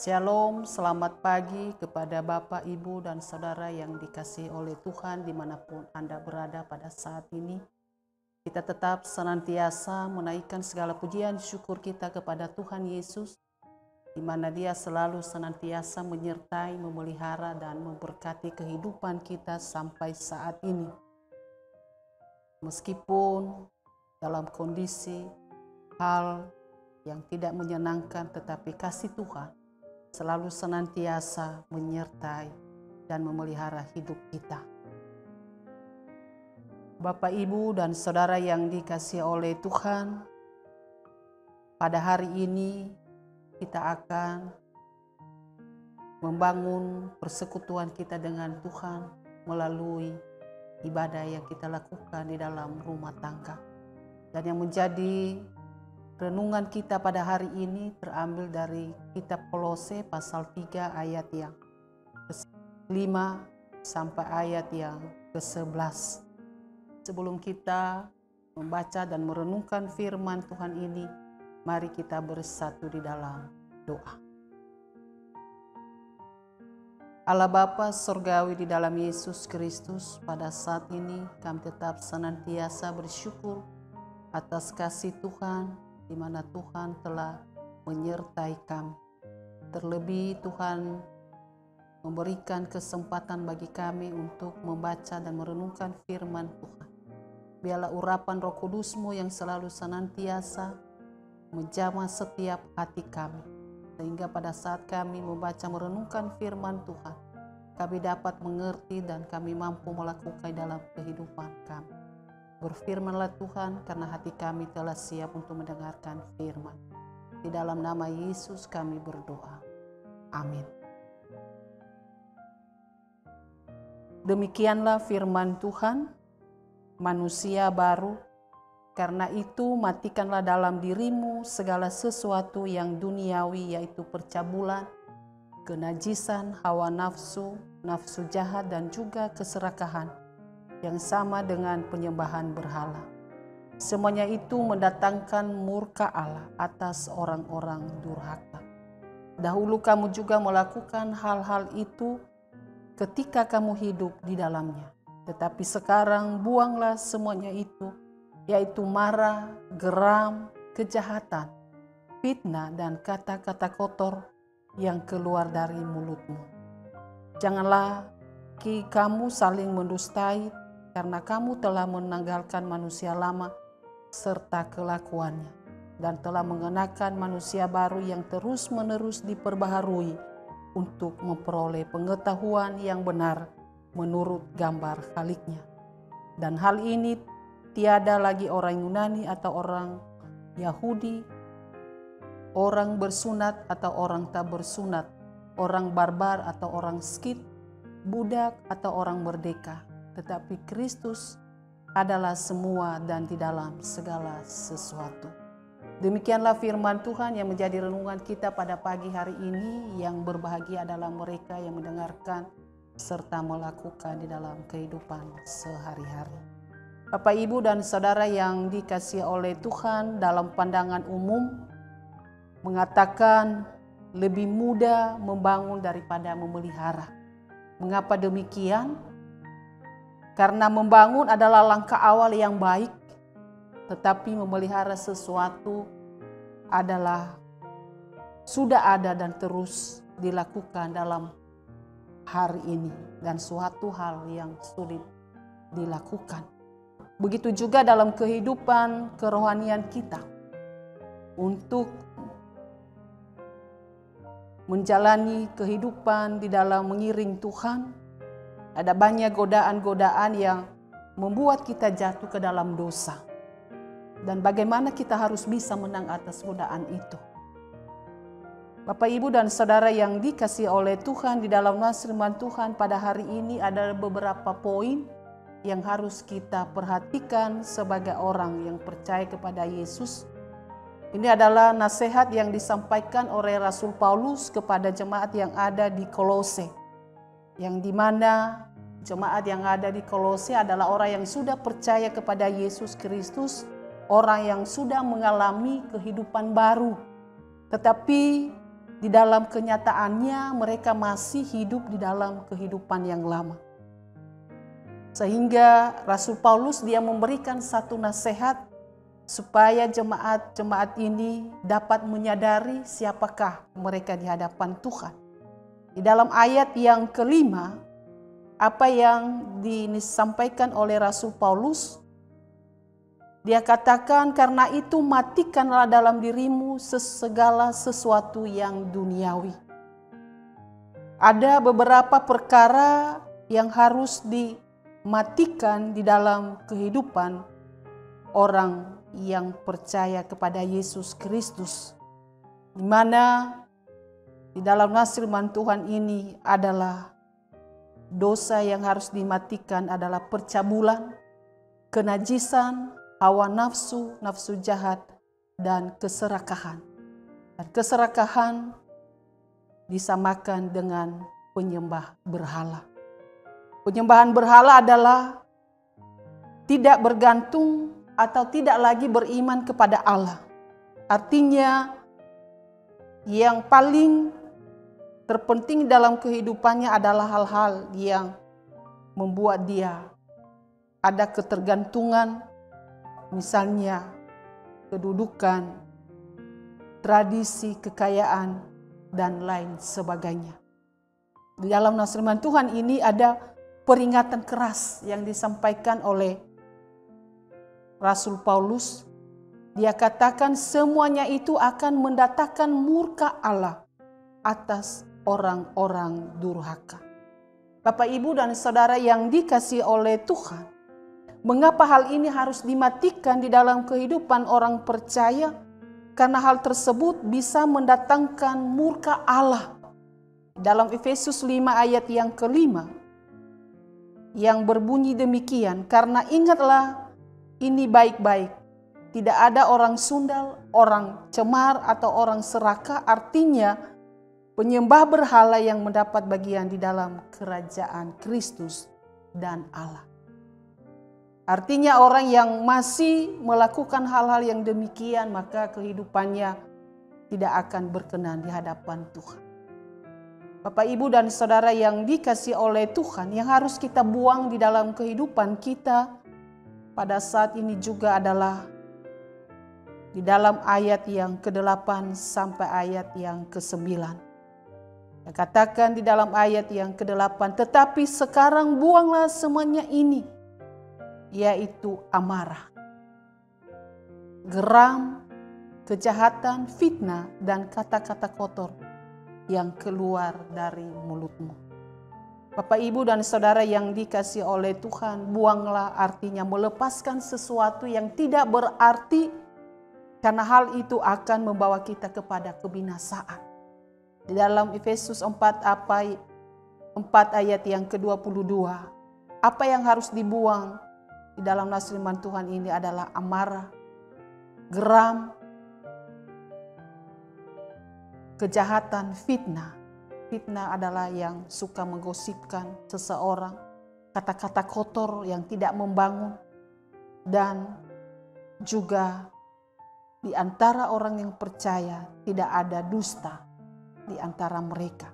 Shalom, selamat pagi kepada Bapak, Ibu, dan Saudara yang dikasihi oleh Tuhan dimanapun Anda berada pada saat ini. Kita tetap senantiasa menaikkan segala pujian syukur kita kepada Tuhan Yesus, di mana Dia selalu senantiasa menyertai, memelihara, dan memberkati kehidupan kita sampai saat ini. Meskipun dalam kondisi hal yang tidak menyenangkan, tetapi kasih Tuhan selalu senantiasa menyertai dan memelihara hidup kita. Bapak, Ibu, dan Saudara yang dikasihi oleh Tuhan, pada hari ini kita akan membangun persekutuan kita dengan Tuhan melalui ibadah yang kita lakukan di dalam rumah tangga. Dan yang menjadi renungan kita pada hari ini terambil dari kitab Kolose pasal 3 ayat yang ke-5 sampai ayat yang ke-11. Sebelum kita membaca dan merenungkan firman Tuhan ini, mari kita bersatu di dalam doa. Allah Bapa Surgawi, di dalam Yesus Kristus, pada saat ini kami tetap senantiasa bersyukur atas kasih Tuhan, di mana Tuhan telah menyertai kami. Terlebih Tuhan memberikan kesempatan bagi kami untuk membaca dan merenungkan firman Tuhan. Biarlah urapan Roh Kudus-Mu yang selalu senantiasa menjamah setiap hati kami, sehingga pada saat kami membaca merenungkan firman Tuhan, kami dapat mengerti dan kami mampu melakukan dalam kehidupan kami. Berfirmanlah Tuhan, karena hati kami telah siap untuk mendengarkan firman. Di dalam nama Yesus kami berdoa. Amin. Demikianlah firman Tuhan, manusia baru. Karena itu matikanlah dalam dirimu segala sesuatu yang duniawi, yaitu percabulan, kenajisan, hawa nafsu, nafsu jahat, dan juga keserakahan yang sama dengan penyembahan berhala. Semuanya itu mendatangkan murka Allah atas orang-orang durhaka. Dahulu kamu juga melakukan hal-hal itu ketika kamu hidup di dalamnya. Tetapi sekarang buanglah semuanya itu, yaitu marah, geram, kejahatan, fitnah, dan kata-kata kotor yang keluar dari mulutmu. Janganlah kamu saling mendustai, karena kamu telah menanggalkan manusia lama serta kelakuannya, dan telah mengenakan manusia baru yang terus-menerus diperbaharui untuk memperoleh pengetahuan yang benar menurut gambar Khaliknya. Dan hal ini tiada lagi orang Yunani atau orang Yahudi, orang bersunat atau orang tak bersunat, orang barbar atau orang Skit, budak atau orang merdeka. Tetapi Kristus adalah semua dan di dalam segala sesuatu. Demikianlah firman Tuhan yang menjadi renungan kita pada pagi hari ini. Yang berbahagia adalah mereka yang mendengarkan serta melakukan di dalam kehidupan sehari-hari. Bapak, Ibu, dan Saudara yang dikasihi oleh Tuhan, dalam pandangan umum mengatakan lebih mudah membangun daripada memelihara. Mengapa demikian? Karena membangun adalah langkah awal yang baik, tetapi memelihara sesuatu adalah sudah ada dan terus dilakukan dalam hari ini, dan suatu hal yang sulit dilakukan. Begitu juga dalam kehidupan kerohanian kita. Untuk menjalani kehidupan di dalam mengiring Tuhan, ada banyak godaan-godaan yang membuat kita jatuh ke dalam dosa. Dan bagaimana kita harus bisa menang atas godaan itu. Bapak, Ibu, dan Saudara yang dikasihi oleh Tuhan, di dalam firman Tuhan pada hari ini ada beberapa poin yang harus kita perhatikan sebagai orang yang percaya kepada Yesus. Ini adalah nasihat yang disampaikan oleh Rasul Paulus kepada jemaat yang ada di Kolose. Yang dimana jemaat yang ada di Kolose adalah orang yang sudah percaya kepada Yesus Kristus, orang yang sudah mengalami kehidupan baru. Tetapi di dalam kenyataannya mereka masih hidup di dalam kehidupan yang lama. Sehingga Rasul Paulus dia memberikan satu nasihat supaya jemaat-jemaat ini dapat menyadari siapakah mereka di hadapan Tuhan. Di dalam ayat yang kelima, apa yang disampaikan oleh Rasul Paulus, dia katakan, karena itu matikanlah dalam dirimu segala sesuatu yang duniawi. Ada beberapa perkara yang harus dimatikan di dalam kehidupan orang yang percaya kepada Yesus Kristus, di mana di dalam nas firman Tuhan ini adalah dosa yang harus dimatikan adalah percabulan, kenajisan, hawa nafsu, nafsu jahat, dan keserakahan. Dan keserakahan disamakan dengan penyembah berhala. Penyembahan berhala adalah tidak bergantung atau tidak lagi beriman kepada Allah. Artinya yang paling terpenting dalam kehidupannya adalah hal-hal yang membuat dia ada ketergantungan, misalnya kedudukan, tradisi, kekayaan, dan lain sebagainya. Di dalam nas firman Tuhan ini ada peringatan keras yang disampaikan oleh Rasul Paulus. Dia katakan semuanya itu akan mendatangkan murka Allah atas orang-orang durhaka. Bapak, Ibu, dan Saudara yang dikasihi oleh Tuhan, mengapa hal ini harus dimatikan di dalam kehidupan orang percaya? Karena hal tersebut bisa mendatangkan murka Allah. Dalam Efesus 5 ayat yang kelima, yang berbunyi demikian, karena ingatlah ini baik-baik, tidak ada orang sundal, orang cemar, atau orang serakah, artinya penyembah berhala yang mendapat bagian di dalam kerajaan Kristus dan Allah. Artinya orang yang masih melakukan hal-hal yang demikian, maka kehidupannya tidak akan berkenan di hadapan Tuhan. Bapak, Ibu, dan Saudara yang dikasihi oleh Tuhan, yang harus kita buang di dalam kehidupan kita pada saat ini juga adalah di dalam ayat yang ke-8 sampai ayat yang ke-9. Katakan di dalam ayat yang ke-8, tetapi sekarang buanglah semuanya ini, yaitu amarah, geram, kejahatan, fitnah, dan kata-kata kotor yang keluar dari mulutmu. Bapak, Ibu, dan Saudara yang dikasihi oleh Tuhan, buanglah artinya melepaskan sesuatu yang tidak berarti, karena hal itu akan membawa kita kepada kebinasaan. Di dalam Efesus 4 ayat yang ke-22, apa yang harus dibuang di dalam nas firman Tuhan ini adalah amarah, geram, kejahatan, fitnah. Fitnah adalah yang suka menggosipkan seseorang, kata-kata kotor yang tidak membangun, dan juga di antara orang yang percaya tidak ada dusta di antara mereka.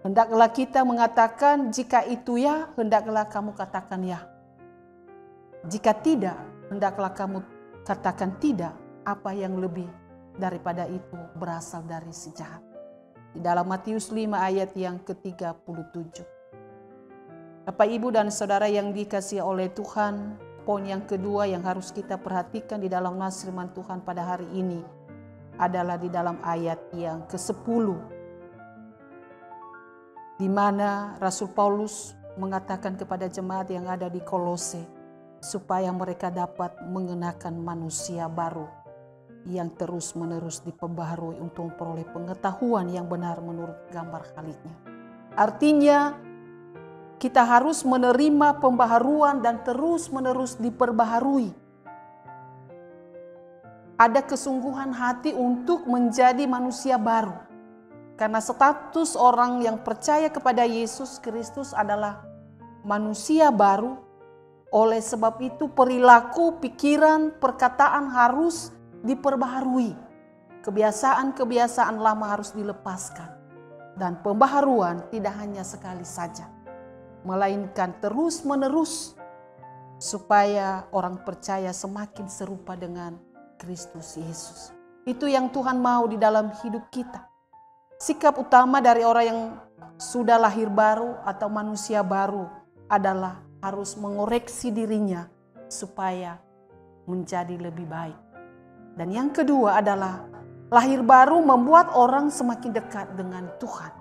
Hendaklah kita mengatakan jika itu ya, hendaklah kamu katakan ya. Jika tidak, hendaklah kamu katakan tidak. Apa yang lebih daripada itu berasal dari si jahat. Di dalam Matius 5 ayat yang ke-37. Bapak, Ibu, dan Saudara yang dikasihi oleh Tuhan, poin yang kedua yang harus kita perhatikan di dalam nas firman Tuhan pada hari ini adalah di dalam ayat yang ke-10, di mana Rasul Paulus mengatakan kepada jemaat yang ada di Kolose supaya mereka dapat mengenakan manusia baru yang terus-menerus diperbaharui untuk memperoleh pengetahuan yang benar menurut gambar Khalidnya. Artinya kita harus menerima pembaharuan dan terus-menerus diperbaharui. Ada kesungguhan hati untuk menjadi manusia baru. Karena status orang yang percaya kepada Yesus Kristus adalah manusia baru. Oleh sebab itu perilaku, pikiran, perkataan harus diperbaharui. kebiasaan-kebiasaan lama harus dilepaskan. Dan pembaharuan tidak hanya sekali saja, melainkan terus-menerus supaya orang percaya semakin serupa dengan Kristus Yesus. Itu yang Tuhan mau di dalam hidup kita. Sikap utama dari orang yang sudah lahir baru atau manusia baru adalah harus mengoreksi dirinya supaya menjadi lebih baik. Dan yang kedua adalah lahir baru membuat orang semakin dekat dengan Tuhan.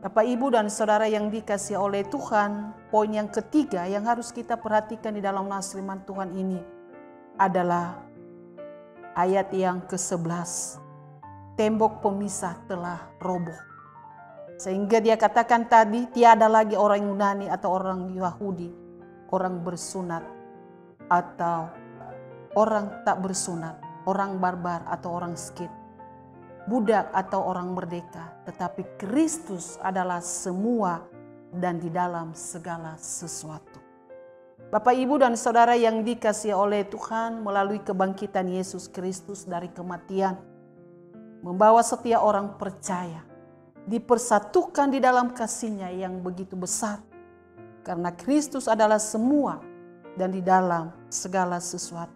Bapak, Ibu, dan Saudara yang dikasihi oleh Tuhan, poin yang ketiga yang harus kita perhatikan di dalam nas firman Tuhan ini adalah ayat yang ke-11. Tembok pemisah telah roboh. Sehingga dia katakan tadi, tiada lagi orang Yunani atau orang Yahudi, orang bersunat atau orang tak bersunat, orang barbar atau orang skit, budak atau orang merdeka, tetapi Kristus adalah semua dan di dalam segala sesuatu. Bapak, Ibu, dan Saudara yang dikasihi oleh Tuhan, melalui kebangkitan Yesus Kristus dari kematian, membawa setiap orang percaya dipersatukan di dalam kasih-Nya yang begitu besar, karena Kristus adalah semua dan di dalam segala sesuatu.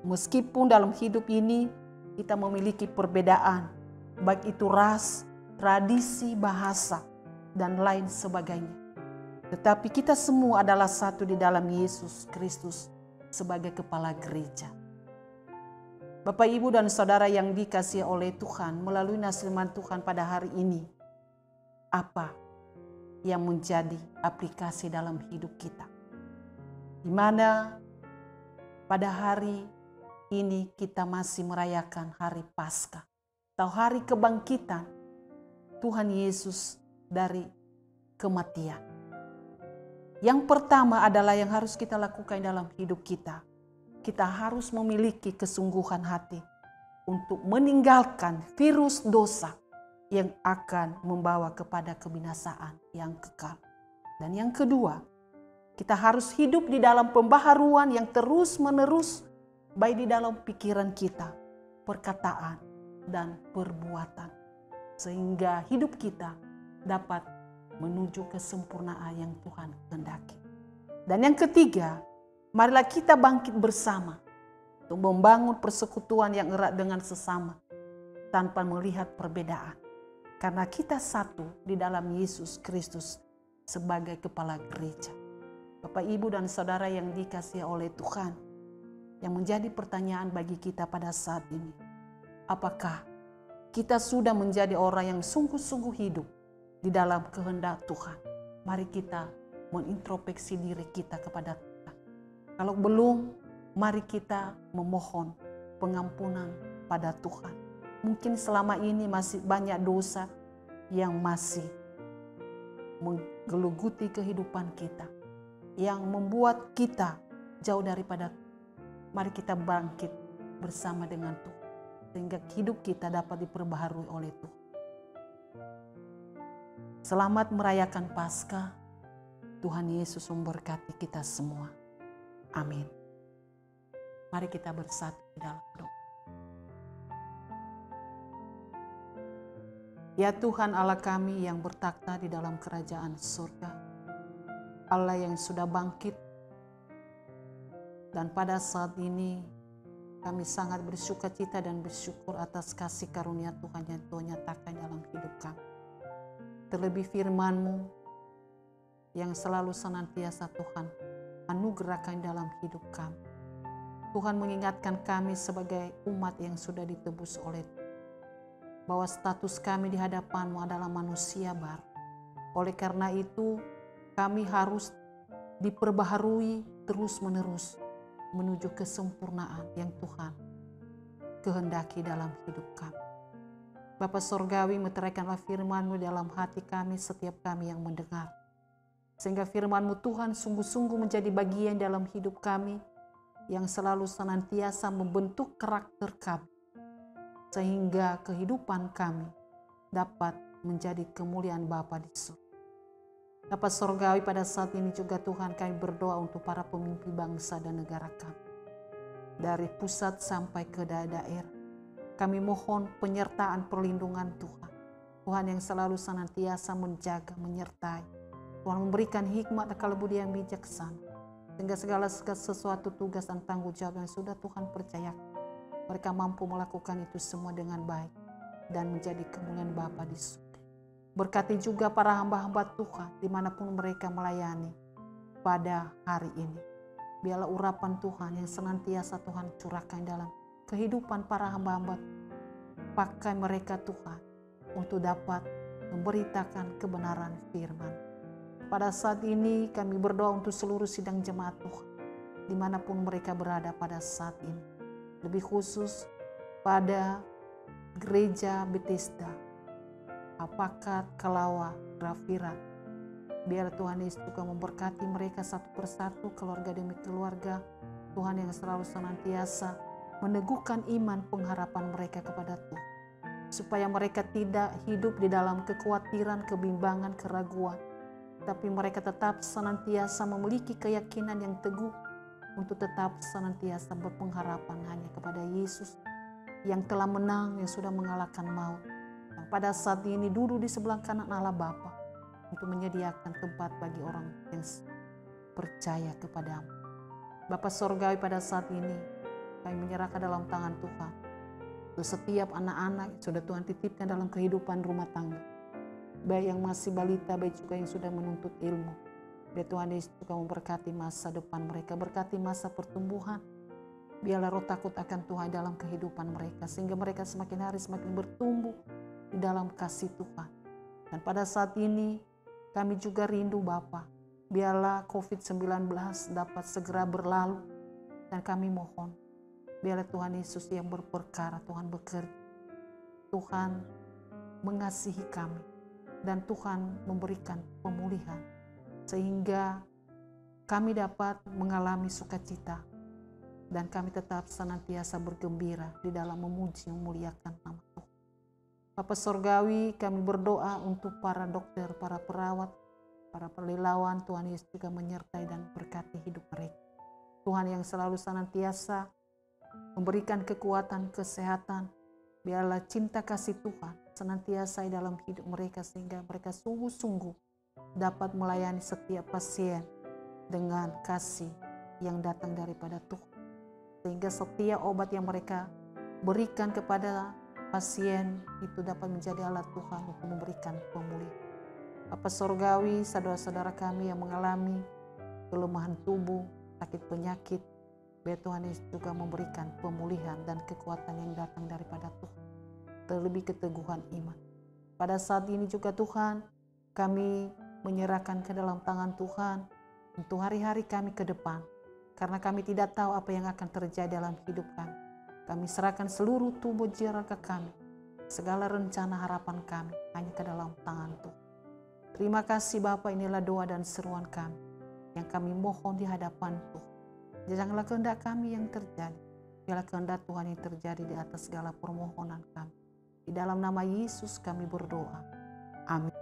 Meskipun dalam hidup ini kita memiliki perbedaan, baik itu ras, tradisi, bahasa, dan lain sebagainya. Tetapi kita semua adalah satu di dalam Yesus Kristus sebagai kepala gereja. Bapak, Ibu, dan Saudara yang dikasihi oleh Tuhan, melalui nas firman Tuhan pada hari ini, apa yang menjadi aplikasi dalam hidup kita? Di mana pada hari ini kita masih merayakan hari Paskah atau hari kebangkitan Tuhan Yesus dari kematian. Yang pertama adalah yang harus kita lakukan dalam hidup kita. Kita harus memiliki kesungguhan hati untuk meninggalkan virus dosa yang akan membawa kepada kebinasaan yang kekal. Dan yang kedua, kita harus hidup di dalam pembaharuan yang terus-menerus, baik di dalam pikiran kita, perkataan, dan perbuatan. Sehingga hidup kita dapat menuju kesempurnaan yang Tuhan kehendaki. Dan yang ketiga, marilah kita bangkit bersama untuk membangun persekutuan yang erat dengan sesama tanpa melihat perbedaan. Karena kita satu di dalam Yesus Kristus sebagai kepala gereja. Bapak, Ibu, dan Saudara yang dikasihi oleh Tuhan, yang menjadi pertanyaan bagi kita pada saat ini, apakah kita sudah menjadi orang yang sungguh-sungguh hidup di dalam kehendak Tuhan? Mari kita mengintrospeksi diri kita kepada Tuhan. Kalau belum, mari kita memohon pengampunan pada Tuhan. Mungkin selama ini masih banyak dosa yang masih menggeluguti kehidupan kita, yang membuat kita jauh daripada Tuhan. Mari kita bangkit bersama dengan Tuhan, sehingga hidup kita dapat diperbaharui oleh Tuhan. Selamat merayakan Paskah. Tuhan Yesus memberkati kita semua. Amin. Mari kita bersatu di dalam doa. Ya Tuhan Allah kami yang bertakhta di dalam kerajaan surga, Allah yang sudah bangkit, dan pada saat ini kami sangat bersukacita dan bersyukur atas kasih karunia Tuhan yang Tuhan nyatakan dalam hidup kami. Terlebih firman-Mu yang selalu senantiasa Tuhan anugerahkan dalam hidup kami. Tuhan mengingatkan kami sebagai umat yang sudah ditebus oleh Tuhan, bahwa status kami di hadapan-Mu adalah manusia baru. Oleh karena itu, kami harus diperbaharui terus-menerus menuju kesempurnaan yang Tuhan kehendaki dalam hidup kami. Bapa Sorgawi, meteraikanlah firman-Mu dalam hati kami, setiap kami yang mendengar. Sehingga firman-Mu Tuhan sungguh-sungguh menjadi bagian dalam hidup kami, yang selalu senantiasa membentuk karakter kami, sehingga kehidupan kami dapat menjadi kemuliaan Bapa di surga. Bapa Sorgawi, pada saat ini juga Tuhan kami berdoa untuk para pemimpin bangsa dan negara kami, dari pusat sampai ke daerah. Kami mohon penyertaan perlindungan Tuhan. Tuhan yang selalu senantiasa menjaga, menyertai. Tuhan memberikan hikmat dan kalebudi yang bijaksana. Sehingga segala sesuatu tugas dan tanggung jawab yang sudah Tuhan percayakan, mereka mampu melakukan itu semua dengan baik dan menjadi kemuliaan Bapa di surga. Berkati juga para hamba-hamba Tuhan dimanapun mereka melayani pada hari ini. Biarlah urapan Tuhan yang senantiasa Tuhan curahkan dalam kehidupan para hamba-hamba. Pakai mereka Tuhan untuk dapat memberitakan kebenaran firman. Pada saat ini kami berdoa untuk seluruh sidang jemaat Tuhan dimanapun mereka berada pada saat ini. Lebih khusus pada gereja Bethesda, Apakat, Kalawa, Grafirat. Biar Tuhan Yesus juga memberkati mereka satu persatu, keluarga demi keluarga. Tuhan yang selalu senantiasa meneguhkan iman pengharapan mereka kepada Tuhan. Supaya mereka tidak hidup di dalam kekhawatiran, kebimbangan, keraguan. Tapi mereka tetap senantiasa memiliki keyakinan yang teguh untuk tetap senantiasa berpengharapan hanya kepada Yesus yang telah menang, yang sudah mengalahkan maut. Yang pada saat ini duduk di sebelah kanan Allah Bapa untuk menyediakan tempat bagi orang yang percaya kepadamu. Bapa Sorgawi, pada saat ini kami menyerahkan dalam tangan Tuhan untuk setiap anak-anak yang sudah Tuhan titipkan dalam kehidupan rumah tangga, baik yang masih balita, baik juga yang sudah menuntut ilmu. Biar Tuhan Yesus juga memberkati masa depan mereka, berkati masa pertumbuhan. Biarlah roh takut akan Tuhan dalam kehidupan mereka, sehingga mereka semakin hari semakin bertumbuh di dalam kasih Tuhan. Dan pada saat ini kami juga rindu Bapa, biarlah COVID-19 dapat segera berlalu. Dan kami mohon, biarlah Tuhan Yesus yang berperkara, Tuhan bekerja. Tuhan mengasihi kami. Dan Tuhan memberikan pemulihan. Sehingga kami dapat mengalami sukacita. Dan kami tetap senantiasa bergembira di dalam memuji, memuliakan nama Tuhan. Bapa Sorgawi, kami berdoa untuk para dokter, para perawat, para relawan. Tuhan Yesus juga menyertai dan berkati hidup mereka. Tuhan yang selalu senantiasa memberikan kekuatan, kesehatan. Biarlah cinta kasih Tuhan senantiasa dalam hidup mereka, sehingga mereka sungguh-sungguh dapat melayani setiap pasien dengan kasih yang datang daripada Tuhan. Sehingga setiap obat yang mereka berikan kepada pasien itu dapat menjadi alat Tuhan untuk memberikan pemulihan. Bapa Sorgawi, saudara-saudara kami yang mengalami kelemahan tubuh, sakit penyakit, biar Tuhan Yesus juga memberikan pemulihan dan kekuatan yang datang daripada Tuhan. Terlebih keteguhan iman. Pada saat ini juga Tuhan, kami menyerahkan ke dalam tangan Tuhan untuk hari-hari kami ke depan. Karena kami tidak tahu apa yang akan terjadi dalam hidup kami. Kami serahkan seluruh tubuh jiwa kami, segala rencana harapan kami hanya ke dalam tangan Tuhan. Terima kasih Bapa, inilah doa dan seruan kami yang kami mohon di hadapan Tuhan. Janganlah kehendak kami yang terjadi, biarlah kehendak Tuhan yang terjadi di atas segala permohonan kami. Di dalam nama Yesus kami berdoa. Amin.